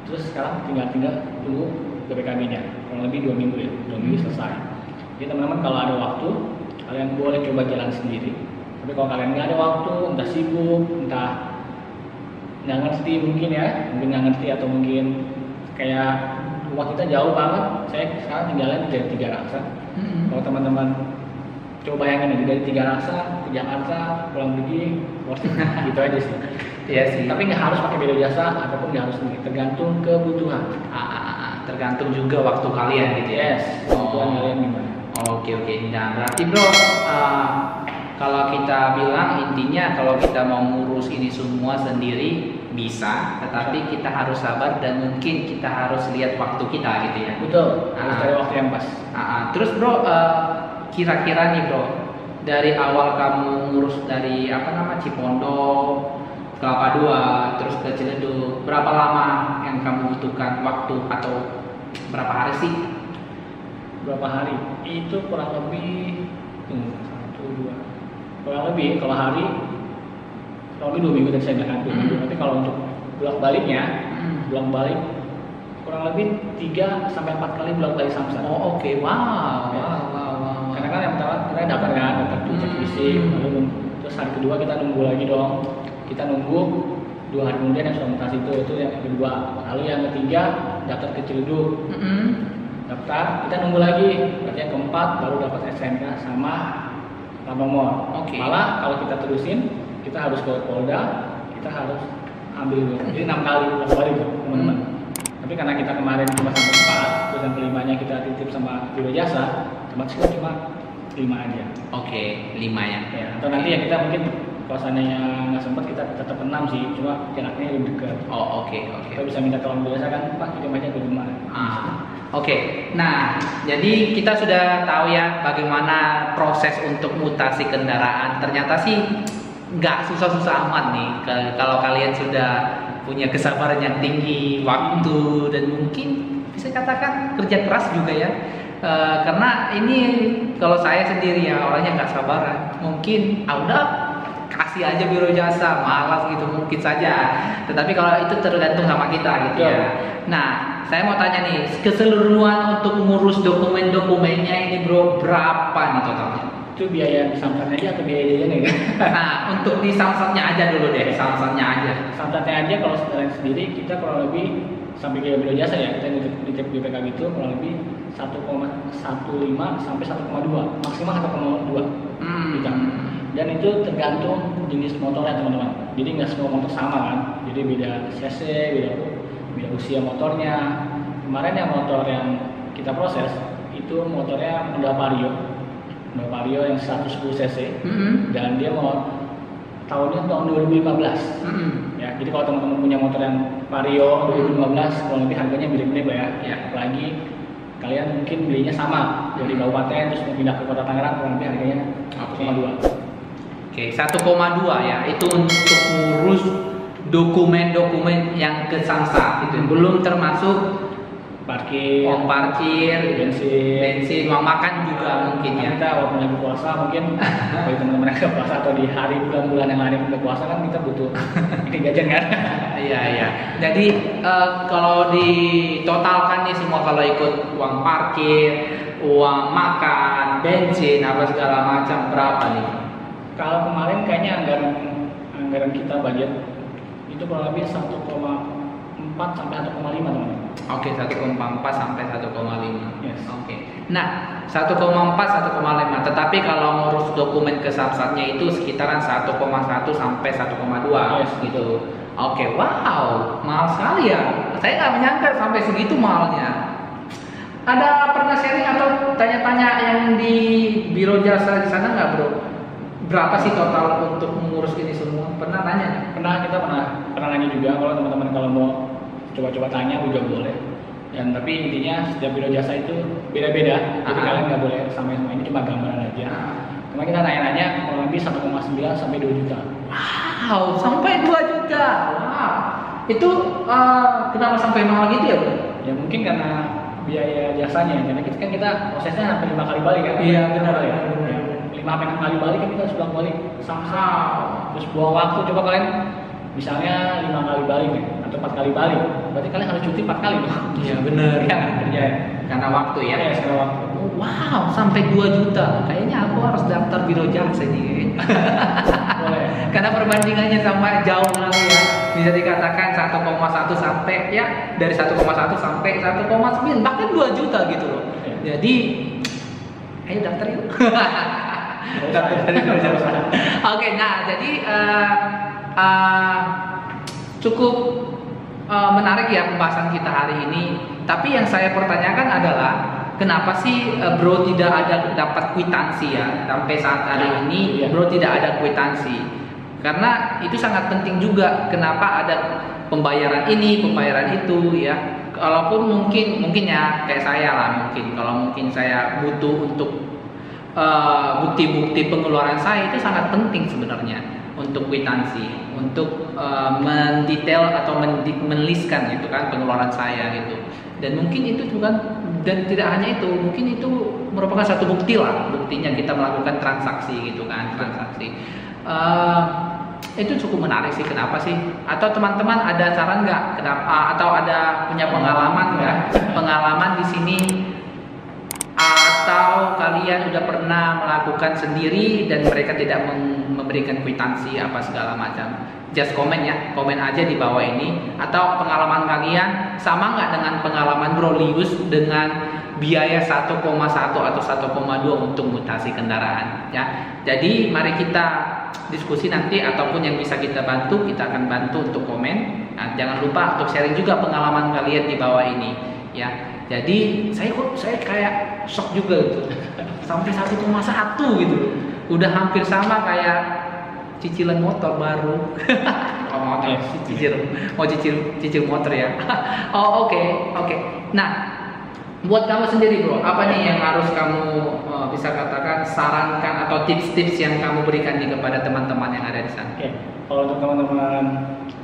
Terus sekarang tinggal tunggu BPKB-nya. Kurang lebih 2 minggu ya, 2 minggu selesai. Jadi teman-teman kalau ada waktu, kalian boleh coba jalan sendiri. Tapi kalau kalian nggak ada waktu, entah sibuk, entah nggak ngerti mungkin nggak ngerti atau mungkin kayak rumah kita jauh banget. Saya sekarang tinggalnya dari 3 Raksa. Kalau teman-teman coba bayangin dari 3 Raksa ke Jakarta pulang pergi, worth it. Gitu aja sih. Iya sih. Tapi nggak harus pakai biro jasa ataupun nggak harus sendiri, tergantung kebutuhan. Tergantung juga waktu kalian gitu ya. Yes, kebutuhan kalian gimana? Oke. Nah berarti bro, kalau kita bilang intinya kalau kita mau ngurus ini semua sendiri bisa, tetapi kita harus sabar dan mungkin kita harus lihat waktu kita gitu ya. Betul, harus cari waktu yang pas. Terus bro, kira-kira nih bro, dari awal kamu ngurus dari Cipondo, Kelapa Dua, terus ke Ciledug, berapa lama yang kamu butuhkan waktu atau berapa hari sih? Berapa hari? Itu kurang lebih 1, 2. Kurang lebih kalau hari kurang lebih 2 minggu tadi saya bilang 2 minggu. Tapi kalau untuk bolak-baliknya, bolak-balik kurang lebih 3 sampai 4 kali bolak-balik Samsat. Oke. Wow. Karena kan yang pertama kita dapat cek fisik, lalu terus hari kedua kita nunggu lagi dong. Kita nunggu 2 hari kemudian yang sudah mutasi itu yang kedua. Lalu yang ketiga daftar ke Ciledug. Daftar, kita nunggu lagi. Berarti yang keempat baru dapat SNK sama plat nomor. Malah kalau kita terusin, kita harus ke Polda, kita harus ambil dulu. Jadi 6 kali bolak-balik teman-teman. Tapi karena kita kemarin cuma sampai 4, terus yang kelimanya kita titip sama biro jasa, otomatis cuma 5 aja. 5 ya. Atau nanti ya kita mungkin kalau seandainya nggak sempat kita tetap 6 sih, cuma jaraknya lebih dekat. Oke. Kita bisa minta tolong biasa kan, Pak kirim aja ke rumah. Nah jadi kita sudah tahu ya bagaimana proses untuk mutasi kendaraan. Ternyata sih nggak susah-susah amat nih kalau kalian sudah punya kesabaran yang tinggi, waktu dan mungkin bisa katakan kerja keras juga ya. Karena ini kalau saya sendiri ya orangnya nggak sabaran, mungkin udah kasih aja biro jasa, malas gitu mungkin saja. Tetapi kalau itu tergantung sama kita gitu ya. Nah, saya mau tanya nih, keseluruhan untuk mengurus dokumen-dokumennya ini bro berapa nih totalnya? Itu biaya di Samsatnya aja atau biaya jajannya kan? Nah, untuk di Samsatnya aja dulu deh, Samsatnya aja. Samsatnya aja kalau sekalian sendiri kita kurang lebih sampai ke biro jasa ya, kita nitip BPK gitu kurang lebih 1,15 sampai 1,2, maksimal 1,2 juta. Dan itu tergantung jenis motornya teman-teman. Jadi nggak semua motor sama kan. Jadi beda cc, beda usia motornya. Kemarin yang motor yang kita proses itu motornya Honda Vario yang 110 cc dan dia mau tahun 2015. Ya, jadi kalau teman-teman punya motor yang Vario 2015 kurang lebih harganya mirip-mirip ya. Apalagi kalian mungkin belinya sama dari kabupaten terus mau pindah ke kota Tangerang kurang lebih harganya 1,2. 1,2 ya, itu untuk ngurus dokumen-dokumen yang ke Samsat itu belum termasuk parkir, uang parkir, bensin, uang makan juga mungkin ya. Kita walaupun lagi puasa mungkin bagi teman-teman yang puasa atau di hari bulan-bulan yang lain untuk puasa kan kita butuh ini jajan kan. Iya. Jadi kalau ditotalkan nih semua kalau ikut uang parkir, uang makan, bensin apa segala macam berapa nih? Kalau kemarin kayaknya anggaran kita budget itu kurang lebih 1,4 sampai 1,5 teman-teman. 1,4 sampai 1,5. Yes. Nah, 1,4 1,5. Tetapi kalau ngurus dokumen ke Samsatnya itu sekitaran 1,1 sampai 1,2 gitu. Wow, mahal sekali ya. Saya nggak menyangka sampai segitu mahalnya. Ada pernah sharing atau tanya-tanya yang di biro jasa di sana nggak bro? Berapa sih total untuk mengurus ini semua? Pernah tanya? Kita pernah nanya juga. Kalau teman-teman kalau mau coba-coba tanya juga boleh. Dan tapi intinya setiap biro jasa itu beda-beda. Jadi kalian nggak boleh sama ini cuma gambaran aja. Cuma kita nanya-nanya kurang lebih 1,9 sampai 2 juta. Wow, sampai 2 juta. Wow. Itu kenapa sampai mahal gitu ya, Bro? Ya mungkin karena biaya jasanya. Karena kita prosesnya sampai 5 kali balik kan. Iya, benar ya. 5-6 kali balik kan kita sudah balik Samsat. Terus buang waktu, coba kalian misalnya 5 kali balik ya, atau 4 kali balik, berarti kalian harus cuti 4 kali dong. Iya benar. Kerja karena waktu ya. Iya, karena waktu. Wow, sampai 2 juta. Kayaknya aku harus daftar biro jasa nih. Boleh. Karena perbandingannya sama jauh kali ya. Bisa dikatakan 1,1 sampai ya dari 1,1 sampai 1,9 bahkan 2 juta gitu loh. Iya. Jadi ayo daftar yuk. Oke, nah jadi cukup menarik ya pembahasan kita hari ini. Tapi yang saya pertanyakan adalah kenapa sih bro tidak ada dapat kwitansi ya sampai saat hari ini bro tidak ada kwitansi? Karena itu sangat penting juga. Kenapa ada pembayaran ini, pembayaran itu ya? Kalaupun mungkin ya kayak saya lah kalau mungkin saya butuh untuk bukti-bukti pengeluaran saya itu sangat penting sebenarnya untuk kwitansi, untuk mendetail atau menuliskan gitu kan pengeluaran saya gitu. Dan mungkin itu juga, dan tidak hanya itu, mungkin itu merupakan satu bukti lah, buktinya kita melakukan transaksi gitu kan, transaksi. Itu cukup menarik sih. Kenapa sih? Atau teman-teman ada saran nggak? Kenapa? Atau ada punya pengalaman nggak? Pengalaman di sini? Atau kalian udah pernah melakukan sendiri dan mereka tidak memberikan kwitansi apa segala macam? Just komen ya, komen aja di bawah ini. Atau pengalaman kalian sama nggak dengan pengalaman Bro Lius dengan biaya 1,1 atau 1,2 untuk mutasi kendaraan ya. Jadi mari kita diskusi nanti, ataupun yang bisa kita bantu kita akan bantu untuk komen. Nah, jangan lupa untuk sharing juga pengalaman kalian di bawah ini ya. Jadi saya kayak shock juga gitu. Sampai 1,1 gitu. Udah hampir sama kayak cicilan motor baru. Oh, motor, cicil motor ya. Oh, oke. Nah, buat kamu sendiri bro, apa nih yang harus kamu bisa katakan sarankan atau tips-tips yang kamu berikan nih kepada teman-teman yang ada di sana? Oke, kalau untuk teman-teman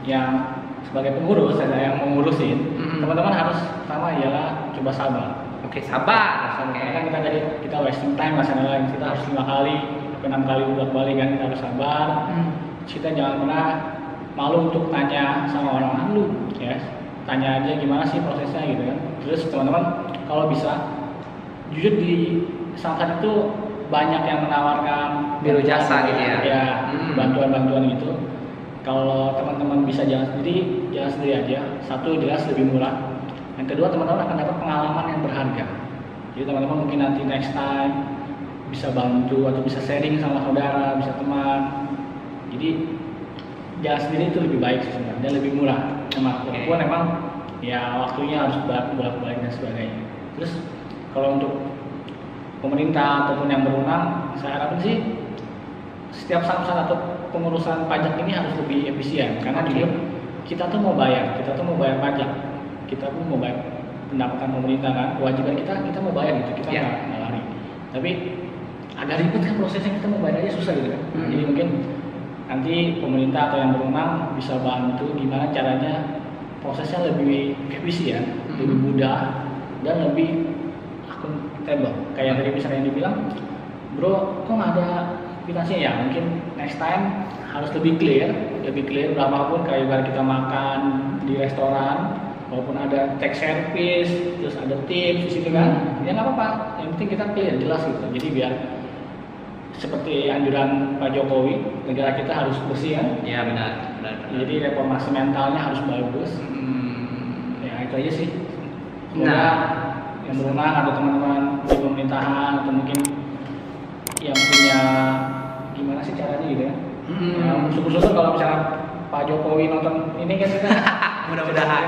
yang sebagai pengurus ada yang mengurusin, teman-teman harus sama ialah coba sabar. Oke, sabar. Karena kita tadi kita wasting time masalah kita harus 5 kali, 6 kali bolak-balik kan, kita harus sabar. Kita jangan pernah malu untuk tanya sama orang lu, ya. Tanya aja gimana sih prosesnya gitu kan. Terus teman-teman kalau bisa jujur di Samsat itu banyak yang menawarkan biro jasa gitu ya. Ya, bantuan-bantuan gitu. Kalau teman-teman bisa jalan sendiri aja. Satu, jelas lebih murah. Yang kedua, teman-teman akan dapat pengalaman yang berharga. Jadi teman-teman mungkin nanti next time bisa bantu atau bisa sharing sama saudara, bisa teman. Jadi jalan sendiri itu lebih baik sih sebenarnya, dan lebih murah. Walaupun memang ya waktunya harus bolak-balik dan sebagainya. Terus kalau untuk pemerintah ataupun yang berwenang, saya harapkan sih setiap samsat atau pengurusan pajak ini harus lebih efisien, karena juga kita tuh mau bayar pajak, kita pun mau bayar pendapatan pemerintah kan, kewajiban kita mau bayar gitu, kita nggak lari. Tapi agak ribet kan prosesnya, kita mau bayar aja susah gitu kan. Jadi mungkin nanti pemerintah atau yang berwenang bisa bantu gimana caranya prosesnya lebih efisien, lebih mudah, dan lebih akuntabel. Kayak tadi misalnya yang dibilang, bro, kok nggak ada kwitansinya ya? Mungkin next time harus lebih clear berapapun, kayak ibarat kita makan di restoran, walaupun ada tax service, terus ada tips di situ kan, ya nggak apa-apa. Yang penting kita clear, jelas gitu. Jadi biar seperti anjuran Pak Jokowi, negara kita harus bersih kan? Ya benar. Jadi reformasi mentalnya harus bagus. Ya itu aja sih. Semoga yang berwenang atau teman-teman di pemerintahan atau mungkin yang punya gimana sih caranya gitu ya. Syukur-syukur kalau misalnya Pak Jokowi nonton ini kan kita mudah-mudahan.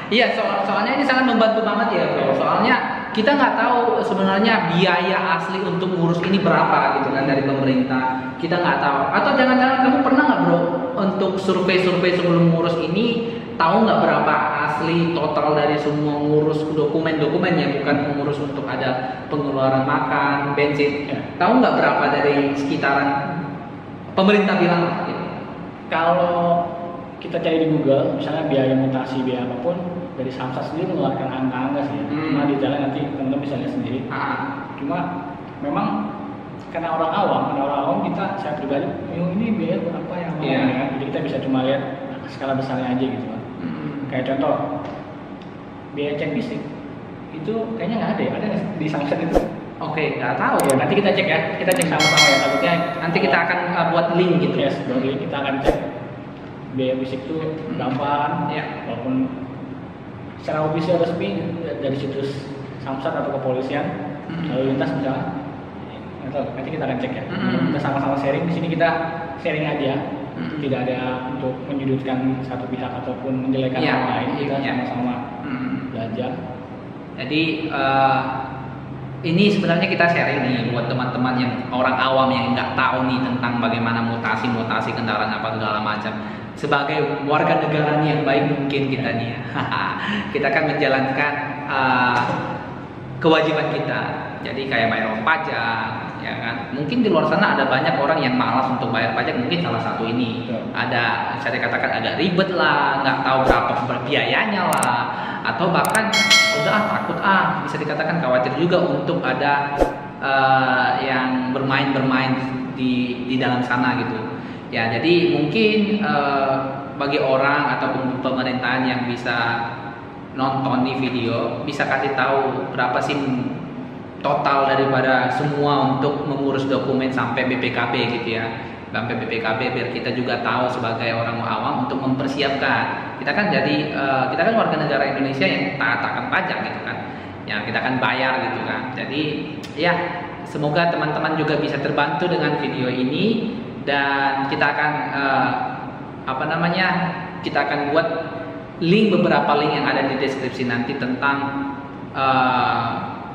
Iya, soalnya ini sangat membantu banget ya bro. Soalnya kita nggak tahu sebenarnya biaya asli untuk ngurus ini berapa gitu kan dari pemerintah. Kita nggak tahu. Atau jangan-jangan kamu pernah nggak bro untuk survei sebelum ngurus ini, tahu nggak berapa asli total dari semua ngurus dokumen-dokumennya, bukan mengurus untuk ada pengeluaran makan, bensin. Tahu nggak berapa dari sekitaran pemerintah bilang gitu? Kalau kita cari di Google, misalnya biaya mutasi, biaya apapun, dari Samsat sendiri mengeluarkan angka-angka sih. Cuma detailnya nanti teman-teman bisa lihat sendiri. Cuma memang karena orang awam saya pribadi, ini biaya berapa yang kan? Jadi kita bisa cuma lihat skala besarnya aja gitu kan. Kayak contoh, biaya cek fisik itu kayaknya nggak ada ya, ada di Samsat itu. Oke, nggak tahu. Ya, nanti kita cek ya, kita cek sama-sama ya. Takutnya nanti kita akan buat link gitu. Yes, link kita akan cek biaya fisik itu berapa, walaupun secara ofisial resmi dari situs Samsat atau kepolisian lalu lintas misalnya, nanti kita akan cek ya. Kita sama-sama sharing di sini, kita sharing aja tidak ada untuk menyudutkan satu pihak ataupun menjelekan orang lain. Kita sama-sama belajar. Jadi ini sebenarnya kita sharing nih buat teman-teman yang orang awam yang nggak tahu nih tentang bagaimana mutasi kendaraan apa segala macam. Sebagai warga negara nih yang baik mungkin kita nih ya, kita akan menjalankan kewajiban kita. Jadi kayak bayar pajak, ya kan? Mungkin di luar sana ada banyak orang yang malas untuk bayar pajak. Mungkin salah satu ini ada, saya katakan agak ribet lah, nggak tahu berapa biayanya lah, atau bahkan udah takut bisa dikatakan khawatir juga untuk ada yang bermain di dalam sana gitu. Ya, jadi mungkin bagi orang ataupun pemerintahan yang bisa nonton di video bisa kasih tahu berapa sih total daripada semua untuk mengurus dokumen sampai BPKB gitu ya, sampai BPKB biar kita juga tahu sebagai orang awam untuk mempersiapkan. Kita kan kita kan warga negara Indonesia yang taat pajak gitu kan, ya kita kan bayar gitu kan. Jadi ya semoga teman-teman juga bisa terbantu dengan video ini dan kita akan kita akan buat beberapa link yang ada di deskripsi nanti tentang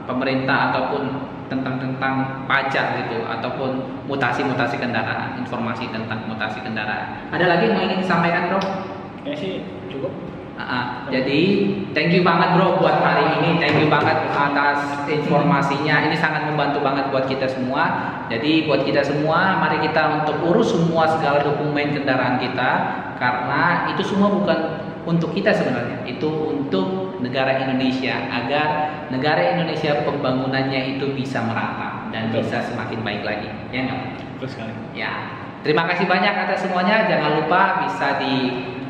pemerintah ataupun tentang pajak gitu ataupun mutasi kendaraan, informasi tentang mutasi kendaraan. Ada lagi yang mau ingin disampaikan, Bro? Kayaknya sih cukup. Jadi thank you banget bro buat hari ini, thank you banget atas informasinya, ini sangat membantu banget buat kita semua. Jadi buat kita semua, mari kita untuk urus semua segala dokumen kendaraan kita, karena itu semua bukan untuk kita sebenarnya, itu untuk negara Indonesia, agar negara Indonesia pembangunannya itu bisa merata dan bisa semakin baik lagi, ya nggak? Betul sekali. Ya, terima kasih banyak atas semuanya. Jangan lupa bisa di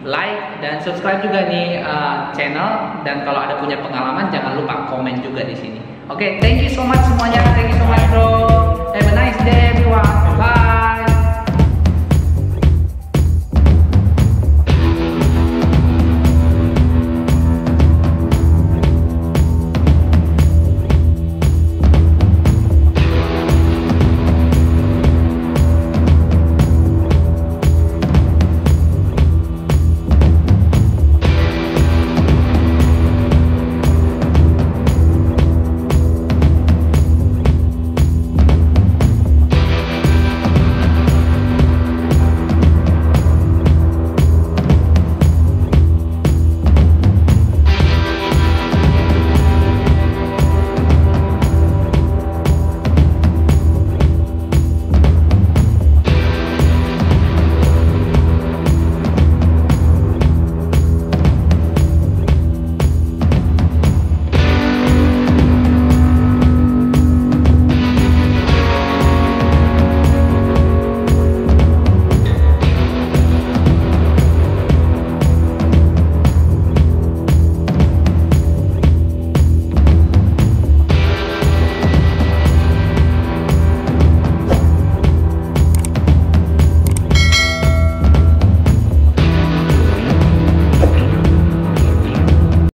like dan subscribe juga nih channel, dan kalau ada punya pengalaman jangan lupa komen juga di sini. Oke, thank you so much semuanya, thank you so much bro.